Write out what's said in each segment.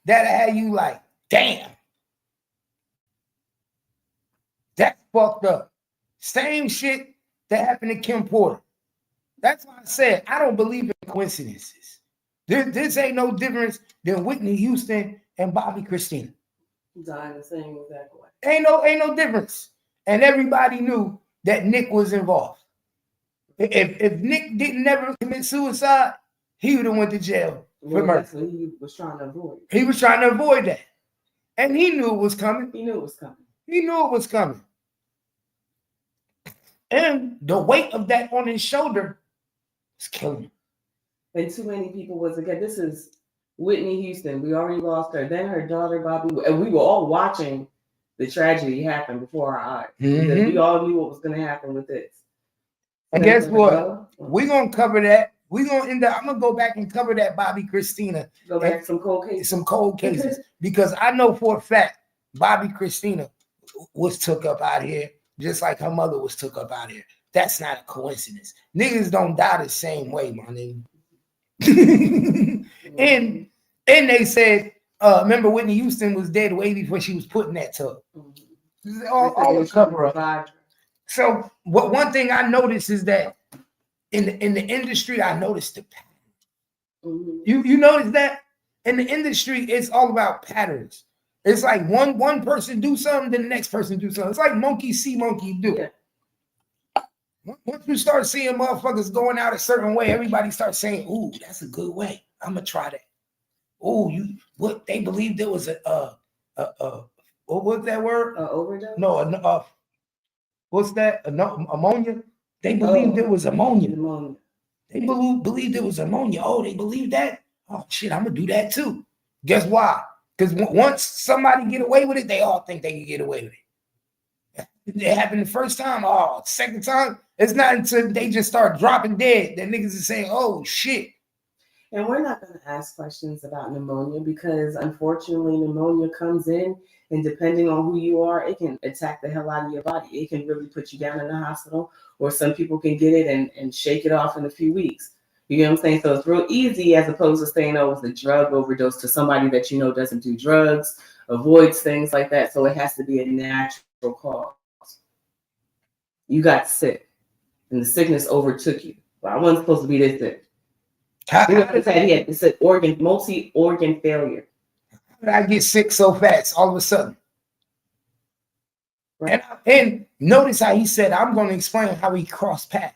that had you like, damn, that's fucked up. Same shit that happened to Kim Porter. That's why I said I don't believe in coincidences. This ain't no difference than Whitney Houston and Bobby Christina. Dying the same exact way. Ain't no difference. And everybody knew that Nick was involved. If Nick didn't never commit suicide, he would have went to jail for murder. That's what he was trying to avoid. He was trying to avoid that. And he knew it was coming. He knew it was coming. He knew it was coming. And the weight of that on his shoulder is killing him. And too many people was, again, this is Whitney Houston. We already lost her. Then her daughter, Bobby. And we were all watching the tragedy happen before our eyes. Because we all knew what was going to happen with this. And guess what? We're going to cover that. We're going to end up, I'm going to go back and cover that Bobby Christina. Go back to some cold cases. Some cold cases. Because I know for a fact Bobby Christina was took up out here just like her mother was took up out here. That's not a coincidence. Niggas don't die the same way, my nigga. and they said, remember Whitney Houston was dead way before she was put in that tub. All the cover up. So one thing I noticed is that in the industry, I noticed the pattern. You notice that? In the industry, it's all about patterns. It's like one person do something, then the next person do something. It's like monkey see, monkey do. Yeah. Once you start seeing motherfuckers going out a certain way, everybody starts saying, "Ooh, that's a good way. I'm gonna try that." Oh, what they believed there was a what was that word? Overdose? No, what's that? Ammonia. They believed it was ammonia. They believed it was ammonia. Oh, they believed that. Oh shit, I'm gonna do that too. Guess why? Because once somebody get away with it, they all think they can get away with it. It happened the first time. Oh, second time, it's not until they just start dropping dead that niggas are saying, "Oh shit." And we're not going to ask questions about pneumonia because, unfortunately, pneumonia comes in, and depending on who you are, it can attack the hell out of your body. It can really put you down in the hospital, or some people can get it and shake it off in a few weeks. You know what I'm saying? So it's real easy as opposed to saying, "Oh, it's a drug overdose," to somebody that you know doesn't do drugs, avoids things like that. So it has to be a natural cause. You got sick, and the sickness overtook you. Well, I wasn't supposed to be this sick. He had this multi-organ failure. How did I get sick so fast all of a sudden? Right. And notice how he said, "I'm going to explain how he crossed paths."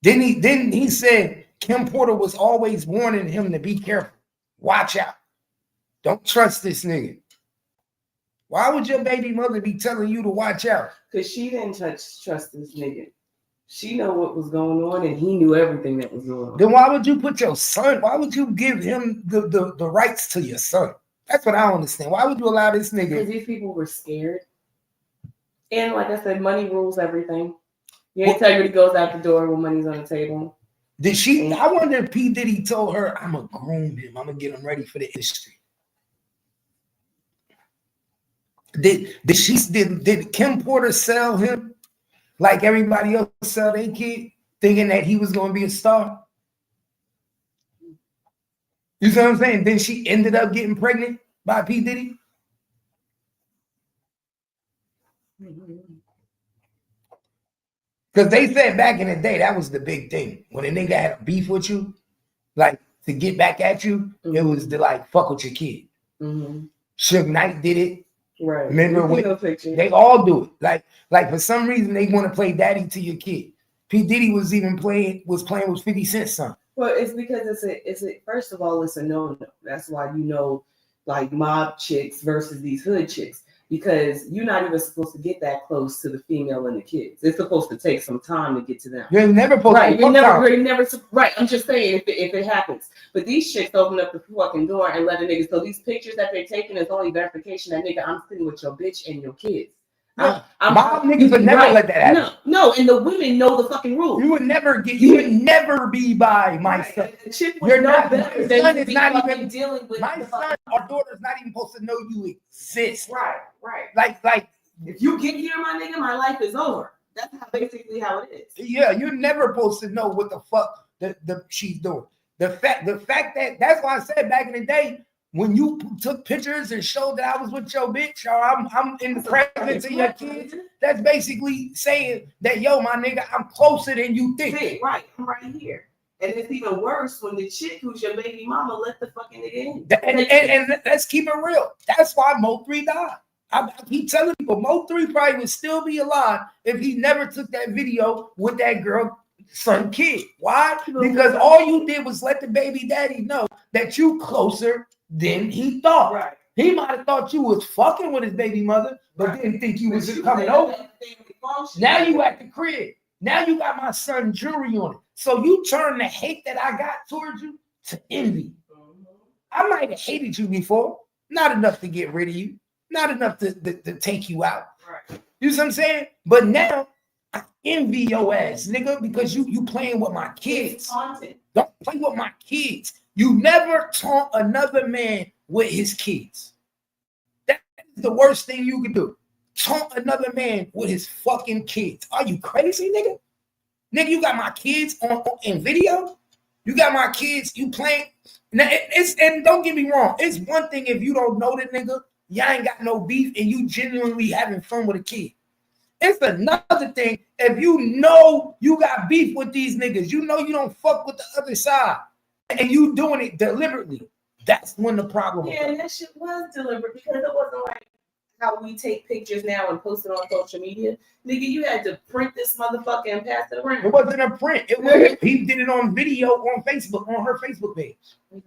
Then he said Kim Porter was always warning him to be careful. Watch out. Don't trust this nigga. Why would your baby mother be telling you to watch out? Because she didn't trust this nigga. She knew what was going on, and he knew everything that was going on. Then why would you put your son? Why would you give him the rights to your son? That's what I don't understand. Why would you allow this nigga? Because these people were scared. And like I said, money rules everything. Your integrity goes out the door when money's on the table. Did she? I wonder if P. Diddy told her, "I'm gonna groom him. I'm gonna get him ready for the industry." Did Kim Porter sell him like everybody else sell their kid, thinking that he was gonna be a star? You see what I'm saying? Then she ended up getting pregnant by P. Diddy. Because they said back in the day, that was the big thing. When a nigga had a beef with you, like to get back at you, it was to like fuck with your kid. Suge Knight did it. Right. Remember when they all do it. Like for some reason they want to play daddy to your kid. P. Diddy was playing with 50 Cent's son. Well, it's because first of all, it's a no-no. That's why like mob chicks versus these hood chicks. Because you're not even supposed to get that close to the female and the kids. It's supposed to take some time to get to them. You're never supposed to. You're never. Right. I'm just saying if it happens. But these chicks open up the fucking door and let a nigga. So these pictures that they're taking is only verification that nigga, I'm sitting with your bitch and your kids. Yeah. My niggas would never let that happen. No, and the women know the fucking rules. You would never be by my son. You're not. My son is not even dealing with my son or daughter's not even supposed to know you exist. Right. Like if you get here, my nigga, my life is over. That's basically how it is. Yeah, you're never supposed to know what the fuck she's doing. The fact that that's why I said back in the day, when you took pictures and showed that I was with your bitch, or I'm in the presence of your kids, that's basically saying that, yo, my nigga, I'm closer than you think. Right, I'm right here. And it's even worse when the chick who's your baby mama let the fucking nigga in. And let's keep it real. That's why Mo3 died. I keep telling people, Mo3 probably would still be alive if he never took that video with that girl, son, kid. Why? Because all you did was let the baby daddy know that you closer than he thought. Right. He might have thought you was fucking with his baby mother, but didn't think you was coming over. Now you at the crib. Now you got my son jewelry on it. So you turn the hate that I got towards you to envy. I might have hated you before, not enough to get rid of you, not enough to take you out. Right. You know what I'm saying? But now I envy your ass, nigga, because you playing with my kids. Don't play with my kids. You never taunt another man with his kids. That is the worst thing you can do. Taunt another man with his fucking kids. Are you crazy, nigga? Nigga, you got my kids in video. You got my kids. You playing. Now and don't get me wrong. It's one thing if you don't know the nigga, y'all ain't got no beef, and you genuinely having fun with a kid. It's another thing if you know you got beef with these niggas. You know you don't fuck with the other side, and you doing it deliberately. That's when the problem. Yeah, and that shit was deliberate because it wasn't like how we take pictures now and post it on social media. Nigga, you had to print this motherfucker and pass it around. It wasn't a print. It was he did it on video on Facebook, on her Facebook page. I'm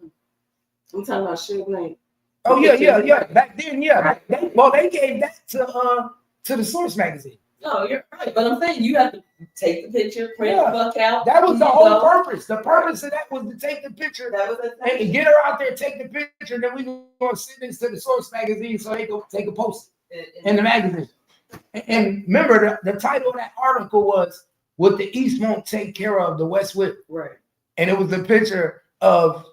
talking about Suge Knight. Oh yeah. Back then, yeah. They gave that to the Source magazine. No, you're right. But I'm saying you have to take the picture, print the fuck out. That was the whole purpose. The purpose of that was to take the picture and to get her out there, take the picture, and then we gonna send this to the Source magazine so they go take a post in the magazine. And remember, the title of that article was "What the East Won't Take Care of, the West Will." Right. And it was a picture of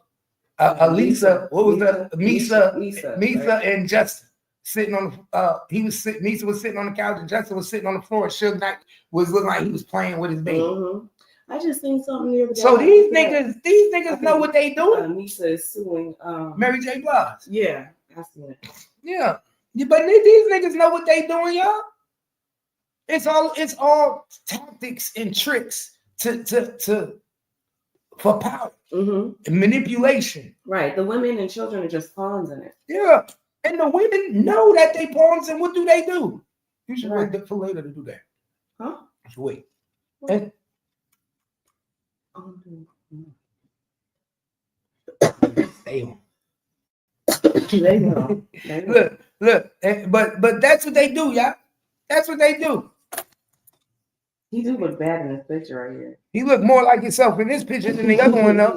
Lisa. What was the Misa and Justin sitting on Misa was sitting on the couch and Justin was sitting on the floor. Suge Knight was looking like he was playing with his baby. Mm-hmm. I just think something the other day. So these niggas know what they doing. Misa is suing Mary J. Blige. Yeah, I see that. Yeah. But these niggas know what they doing, y'all. It's all tactics and tricks for power and manipulation. Right. The women and children are just pawns in it. Yeah. And the women know that they pawns, and what do they do? You should wait for later to do that. Huh? You should wait. And Look, but that's what they do, y'all. That's what they do. He do look bad in this picture right here. He look more like himself in this picture than the other one, though.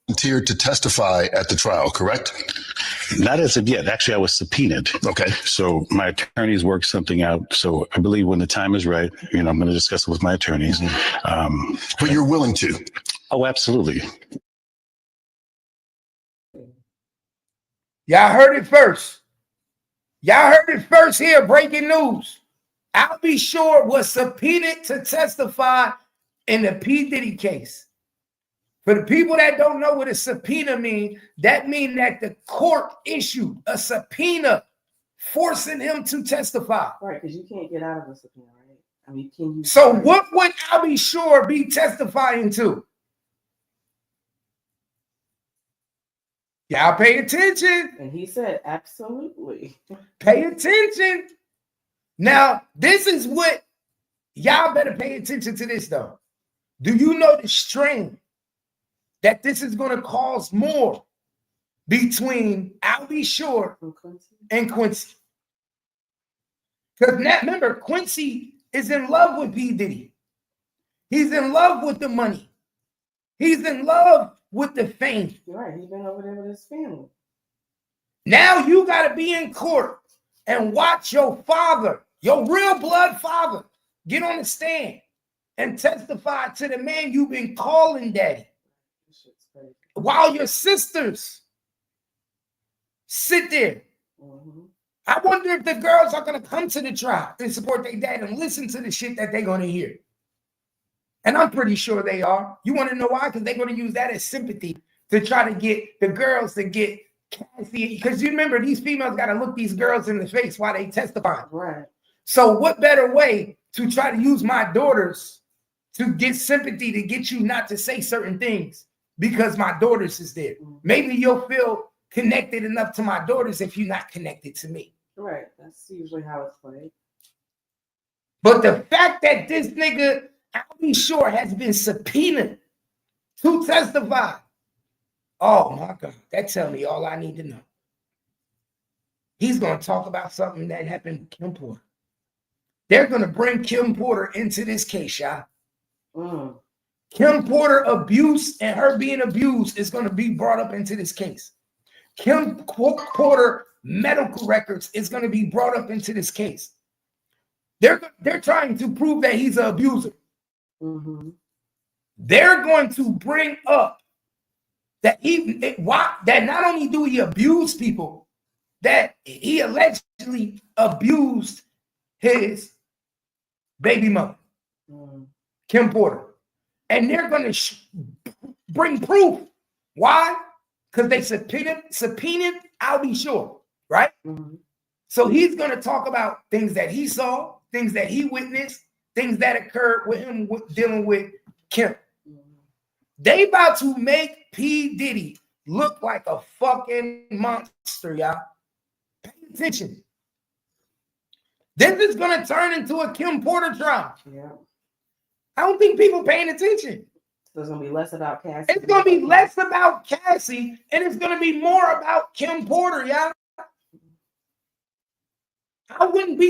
Volunteered to testify at the trial, correct? Not as of yet. Actually, I was subpoenaed. Okay. So my attorneys worked something out. So I believe when the time is right, I'm going to discuss it with my attorneys. But you're willing to? Oh, absolutely. Y'all heard it first. Y'all heard it first here. Breaking news. I'll be sure was subpoenaed to testify in the P. Diddy case. For the people that don't know what a subpoena means, that means that the court issued a subpoena forcing him to testify. Right, because you can't get out of a subpoena, right? I mean, can you? So what would I'll be sure be testifying to? Y'all pay attention. And he said, absolutely. Pay attention. Now, this is what y'all better pay attention to this, though. Do you know the strain that this is going to cause more between I'll be sure and Quincy? Because now, remember, Quincy is in love with P. Diddy. He's in love with the money. He's in love with the fame. Right, he's been over there with his family. Now you got to be in court and watch your father, your real blood father, get on the stand and testify to the man you've been calling daddy. While your sisters sit there. I wonder if the girls are going to come to the trial and support their dad and listen to the shit that they're going to hear. And I'm pretty sure they are. You want to know why? Because they're going to use that as sympathy to try to get the girls to get Cassie. Because you remember, these females got to look these girls in the face while they testify. Right. So what better way to try to use my daughters to get sympathy to get you not to say certain things because my daughters is there. Maybe you'll feel connected enough to my daughters if you're not connected to me. Right. That's usually how it's played. But the fact that this nigga, Albie Shore, has been subpoenaed to testify, oh my God, that tells me all I need to know. He's going to talk about something that happened with Kim Porter. They're going to bring Kim Porter into this case, y'all. Kim Porter abuse and her being abused is going to be brought up into this case. Kim Porter medical records is going to be brought up into this case. They're trying to prove that he's an abuser. They're going to bring up that that not only do he abuse people, that he allegedly abused his baby mother, Kim Porter. And they're going to bring proof. Why? Because they subpoenaed Albie Shore, right? So he's going to talk about things that he saw, things that he witnessed, things that occurred with him dealing with Kim. They about to make P. Diddy look like a fucking monster, y'all. Pay attention. This is going to turn into a Kim Porter trial. Yeah. I don't think people paying attention. So it's going to be less about Cassie. It's going to be less about Cassie, and it's going to be more about Kim Porter, y'all. I wouldn't be